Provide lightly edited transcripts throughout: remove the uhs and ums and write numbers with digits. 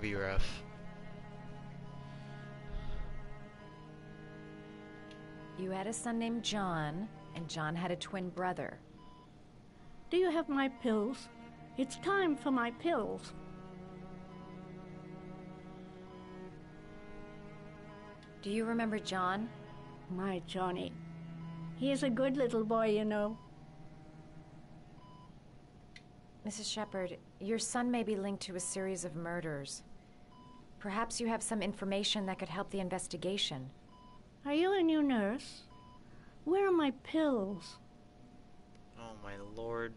be rough. You had a son named John, and John had a twin brother. Do you have my pills? It's time for my pills. Do you remember John? My Johnny. He is a good little boy, you know. Mrs. Sheppard, your son may be linked to a series of murders. Perhaps you have some information that could help the investigation. Are you a new nurse? Where are my pills? Oh my lord.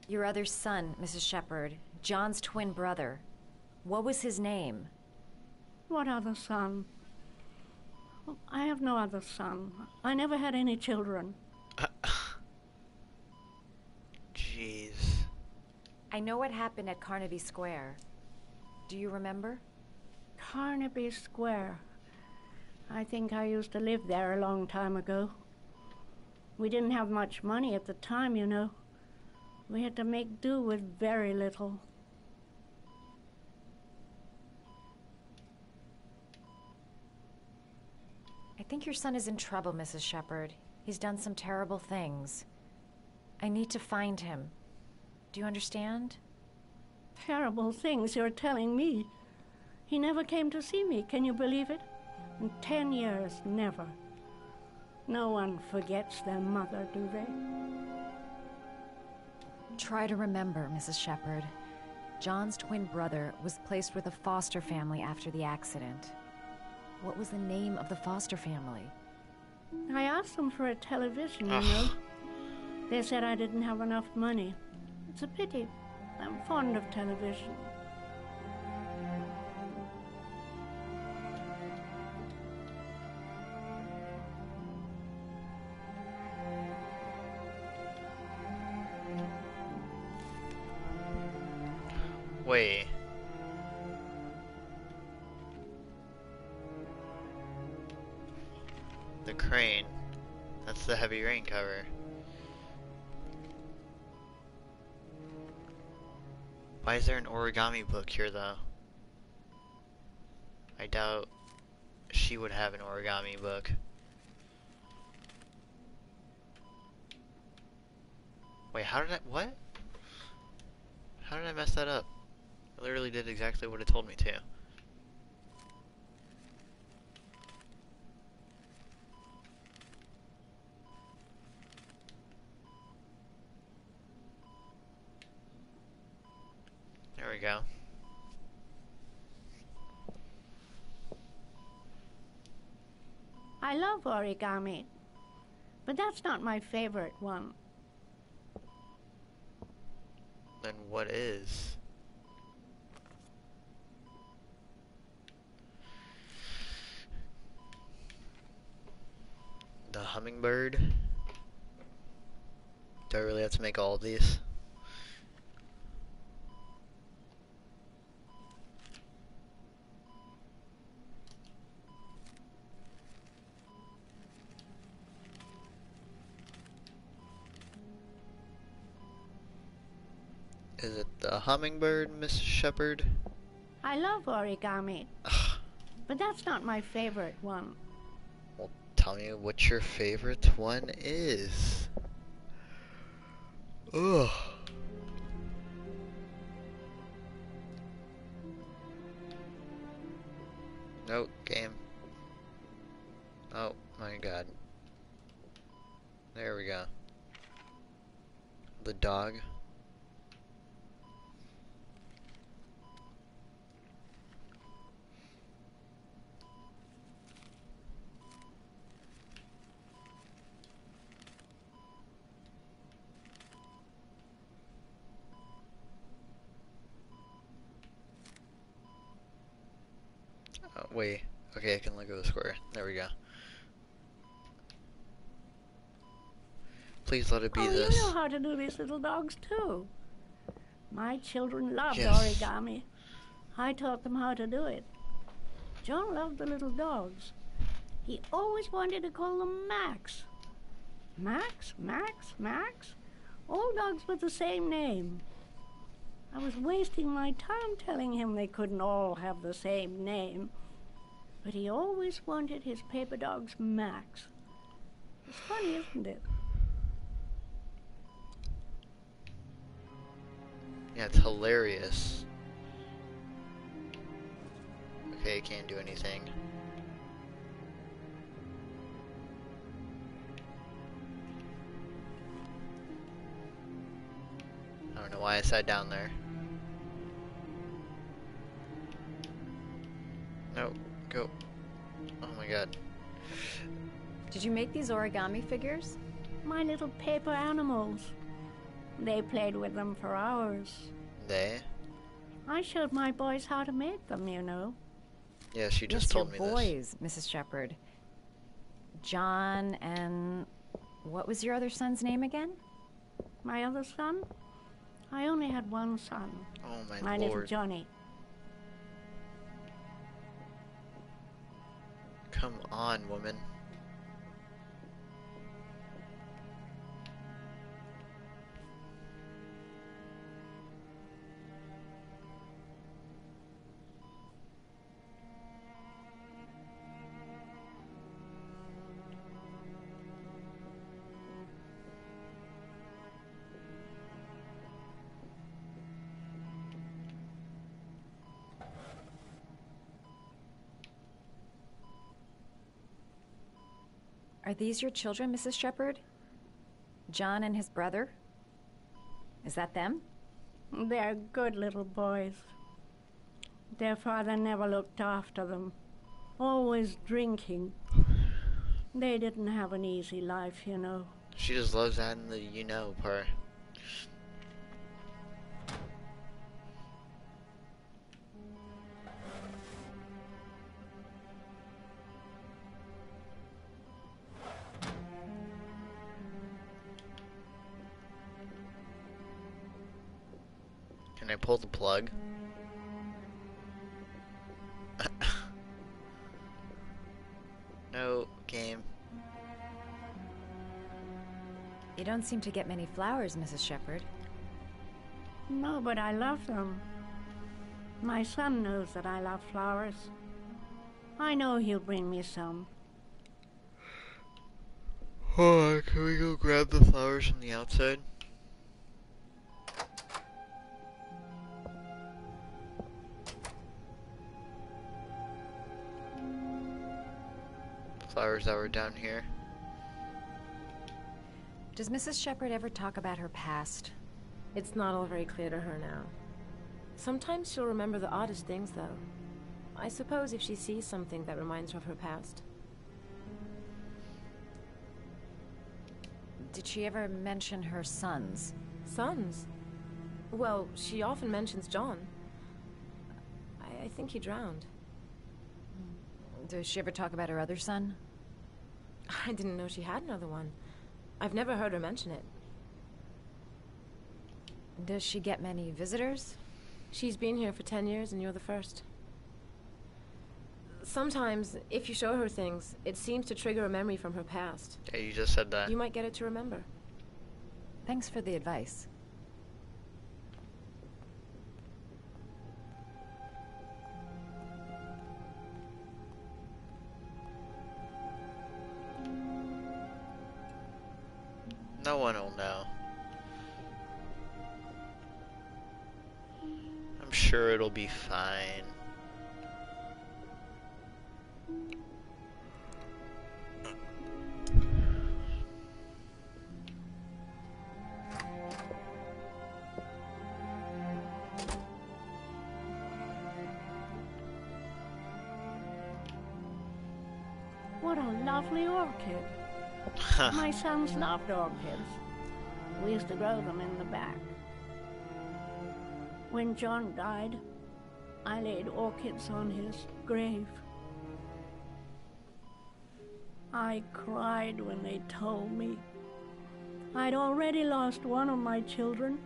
Your other son, Mrs. Sheppard, John's twin brother. What was his name? What other son? Oh, I have no other son. I never had any children. Jeez. I know what happened at Carnaby Square. Do you remember? Carnaby Square. I think I used to live there a long time ago. We didn't have much money at the time, you know. We had to make do with very little. I think your son is in trouble, Mrs. Sheppard. He's done some terrible things. I need to find him. Do you understand? Terrible things you're telling me. He never came to see me, can you believe it? In 10 years, never. No one forgets their mother, do they? Try to remember, Mrs. Sheppard. John's twin brother was placed with a foster family after the accident. What was the name of the foster family? I asked them for a television, you know. They said I didn't have enough money. It's a pity. I'm fond of television. Wait. The crane. That's the heavy rain cover. Why is there an origami book here though? I doubt she would have an origami book. Wait, how did I, what? How did I mess that up? I literally did exactly what it told me to. There we go. I love origami, but that's not my favorite one. Then what is? The hummingbird? Do I really have to make all of these? Is it the hummingbird, Miss Sheppard? I love origami, Ugh. but that's not my favorite one. Well, tell me what your favorite one is. Ugh. Nope, game. Oh my god. There we go. The dog. Oh, wait. Okay, I can let go of the square. There we go. Please let it be this. You know how to do these little dogs too. My children loved Yes. origami. I taught them how to do it. John loved the little dogs. He always wanted to call them Max. Max, Max, Max. All dogs with the same name. I was wasting my time telling him they couldn't all have the same name. But he always wanted his paper dog's Max. It's funny, isn't it? Yeah, it's hilarious. Okay, can't do anything. I don't know why I sat down there. No, go. Oh my god. Did you make these origami figures? My little paper animals. They played with them for hours. They? I showed my boys how to make them, you know. Yeah, she just told me your boys, Mrs. Sheppard. John and... what was your other son's name again? My other son? I only had one son. Oh my My lord. little Johnny. Come on, woman. Are these your children, Mrs. Sheppard? John and his brother? Is that them? They're good little boys. Their father never looked after them. Always drinking. They didn't have an easy life, you know. She just loves adding the you know part. Can I pull the plug? No, game. You don't seem to get many flowers, Mrs. Sheppard. No, but I love them. My son knows that I love flowers. I know he'll bring me some. Hold on, can we go grab the flowers from the outside? Flowers that were down here. Does Mrs. Sheppard ever talk about her past? It's not all very clear to her now. Sometimes she'll remember the oddest things, though. I suppose if she sees something that reminds her of her past. Did she ever mention her sons? Sons? Well, she often mentions John. I think he drowned. Does she ever talk about her other son? I didn't know she had another one. I've never heard her mention it. Does she get many visitors? She's been here for 10 years and you're the first. Sometimes, if you show her things, it seems to trigger a memory from her past. Yeah, you just said that. You might get it to remember. Thanks for the advice. No one will know. I'm sure it'll be fine. What a lovely orchid. My sons loved orchids. We used to grow them in the back. When John died, I laid orchids on his grave. I cried when they told me. I'd already lost one of my children,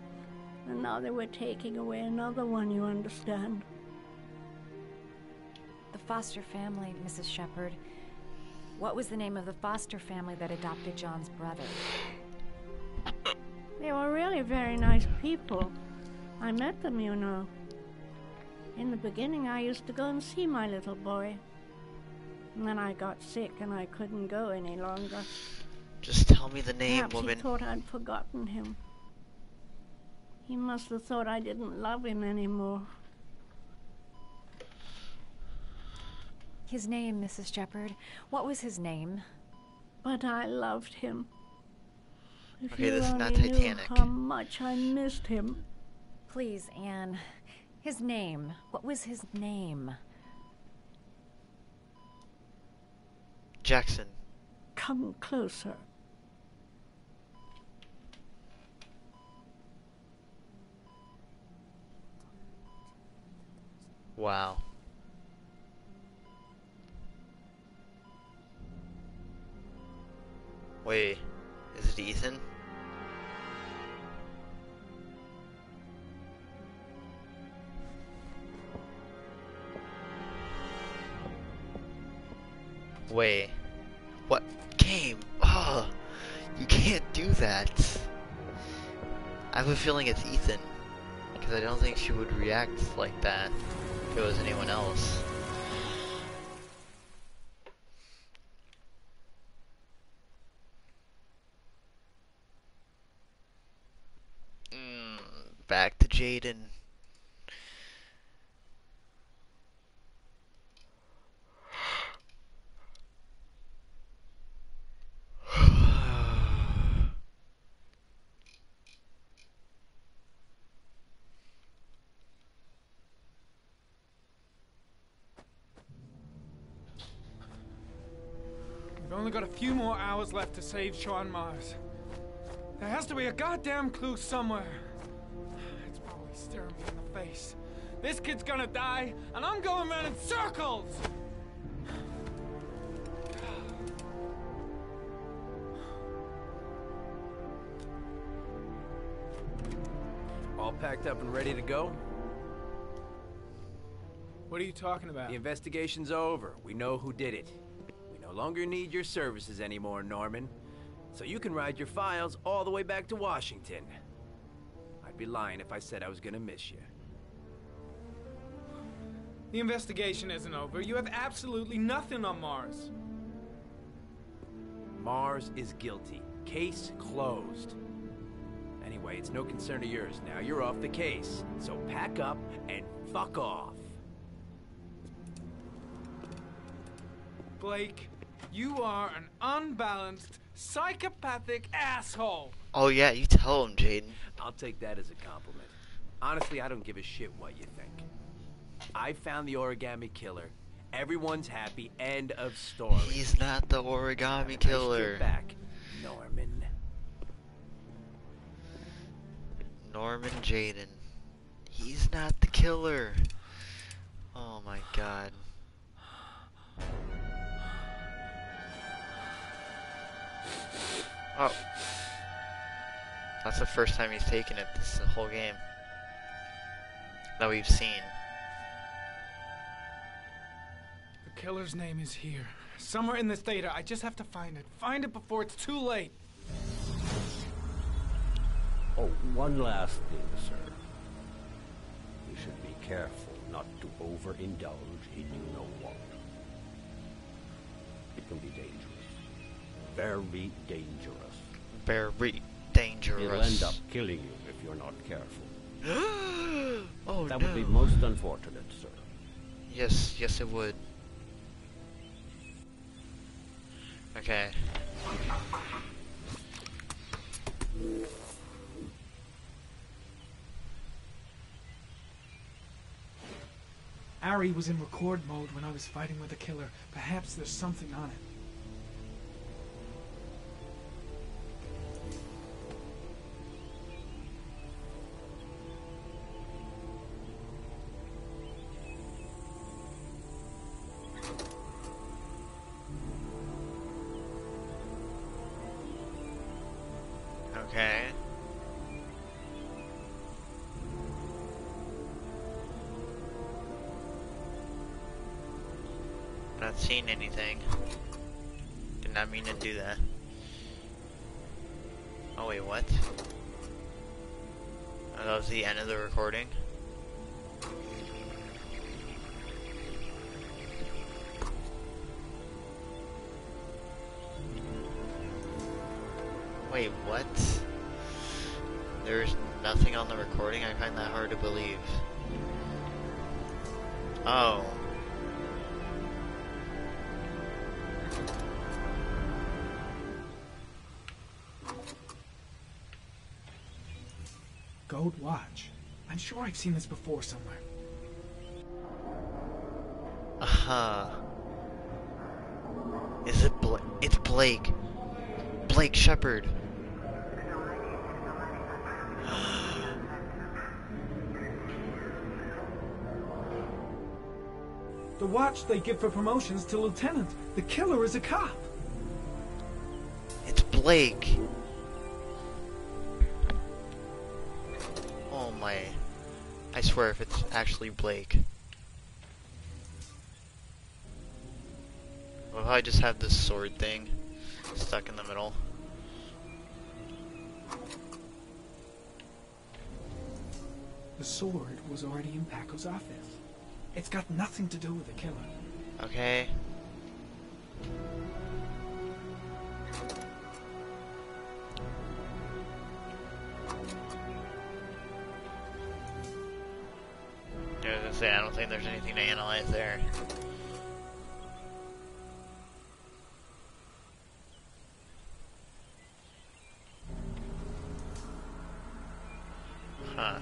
and now they were taking away another one, you understand. The foster family, Mrs. Sheppard. What was the name of the foster family that adopted John's brother? They were really very nice people. I met them, you know. In the beginning, I used to go and see my little boy. And then I got sick and I couldn't go any longer. Just tell me the name, Perhaps woman. he thought I'd forgotten him. He must have thought I didn't love him anymore. His name, Mrs. Sheppard. What was his name? But I loved him. If Okay, you this is only not knew Titanic. how much I missed him. Please, Anne. His name. What was his name? Jackson. Come closer. Wow. Wait, is it Ethan? Wait, what game? Oh, you can't do that. I have a feeling it's Ethan, because I don't think she would react like that if it was anyone else. Back to Jaden. We've only got a few more hours left to save Sean Mars. There has to be a goddamn clue somewhere. It's probably staring me in the face. This kid's gonna die, and I'm going around in circles! All packed up and ready to go? What are you talking about? The investigation's over. We know who did it. We no longer need your services anymore, Norman. So you can ride your files all the way back to Washington. I'd be lying if I said I was gonna miss you. The investigation isn't over. You have absolutely nothing on Mars. Mars is guilty. Case closed. Anyway, it's no concern of yours now. You're off the case. So pack up and fuck off. Blake, you are an unbalanced, psychopathic asshole. Oh yeah, you tell him, Jaden. I'll take that as a compliment. Honestly, I don't give a shit what you think. I found the origami killer. Everyone's happy. End of story. He's not the Have a origami nice killer. trip back, Norman. Norman Jaden. He's not the killer. Oh my god. Oh. That's the first time he's taken it this whole game. That we've seen. The killer's name is here. Somewhere in this data. I just have to find it. Find it before it's too late. Oh, one last thing, sir. You should be careful not to overindulge in you know what. It can be dangerous. Very dangerous. Very dangerous. It'll end up killing you if you're not careful. Oh That no. would be most unfortunate, sir. Yes, yes it would. Okay. Ari was in record mode when I was fighting with the killer. Perhaps there's something on it. Okay. Not seeing anything. Did not mean to do that. Oh wait, what? Oh, that was the end of the recording. Wait, what? There's nothing on the recording? I find that hard to believe. Oh. Gold watch. I'm sure I've seen this before somewhere. Uh-huh. Is it It's Blake. Blake Sheppard. The watch they give for promotions to lieutenant. The killer is a cop. It's Blake. Oh my. I swear if it's actually Blake. What if I just have this sword thing stuck in the middle? The sword was already in Paco's office. It's got nothing to do with the killer. Okay. I was gonna say, I don't think there's anything to analyze there. Huh.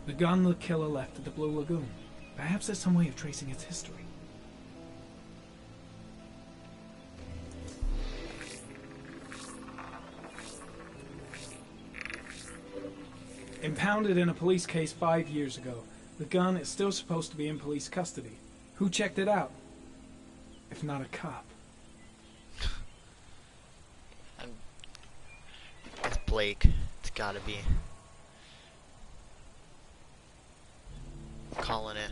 The gun the killer left at the Blue Lagoon. Perhaps there's some way of tracing its history. Impounded in a police case 5 years ago, the gun is still supposed to be in police custody. Who checked it out? If not a cop. It's Blake. It's gotta be. Calling it.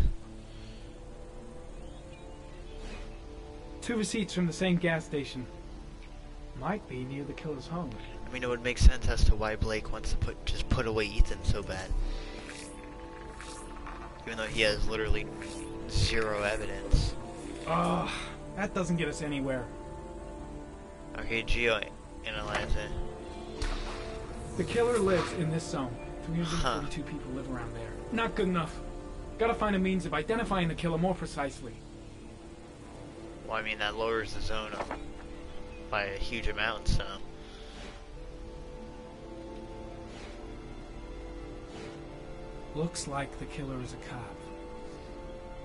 2 receipts from the same gas station. Might be near the killer's home. I mean, it would make sense as to why Blake wants to just put away Ethan so bad. Even though he has literally 0 evidence. Ugh, that doesn't get us anywhere. Okay, Geo, analyze it. The killer lives in this zone. 342 people live around there. Not good enough. Gotta find a means of identifying the killer more precisely. Well, I mean, that lowers the zone by a huge amount, so. Looks like the killer is a cop.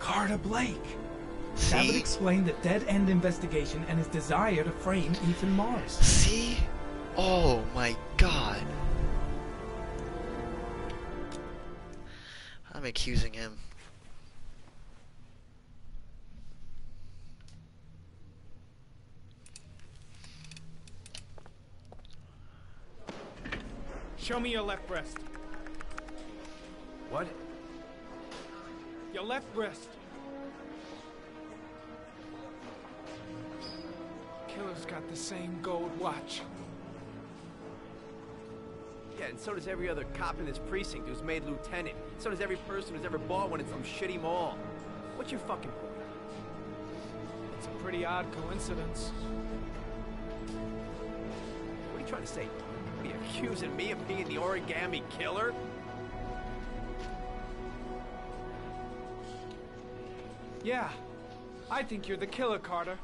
Carter Blake! See? That would explain the dead-end investigation and his desire to frame Ethan Mars. See? Oh my god. I'm accusing him. Show me your left breast. What? Your left breast. Killer's got the same gold watch. Yeah, and so does every other cop in this precinct who's made lieutenant. So does every person who's ever bought one in some shitty mall. What's your fucking point? It's a pretty odd coincidence. What are you trying to say? Are you accusing me of being the origami killer? Yeah, I think you're the killer, Carter.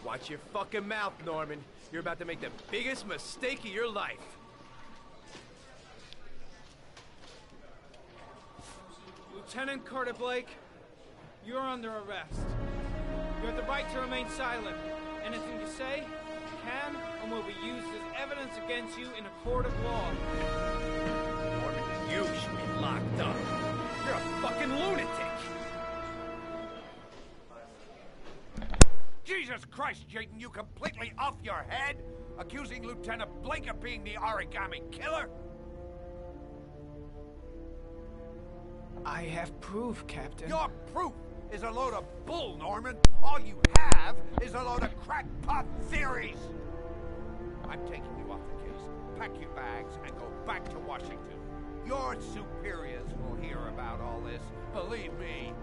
Watch your fucking mouth, Norman. You're about to make the biggest mistake of your life. Lieutenant Carter Blake, you're under arrest. You have the right to remain silent. Anything you say can and will be used as evidence against you in a court of law. Norman, you should be locked up. You're a fucking lunatic. Jesus Christ, Jayden, you completely off your head? Accusing Lieutenant Blake of being the origami killer? I have proof, Captain. Your proof is a load of bull, Norman. All you have is a load of crackpot theories. I'm taking you off the case. Pack your bags and go back to Washington. Your superiors will hear about all this. Believe me,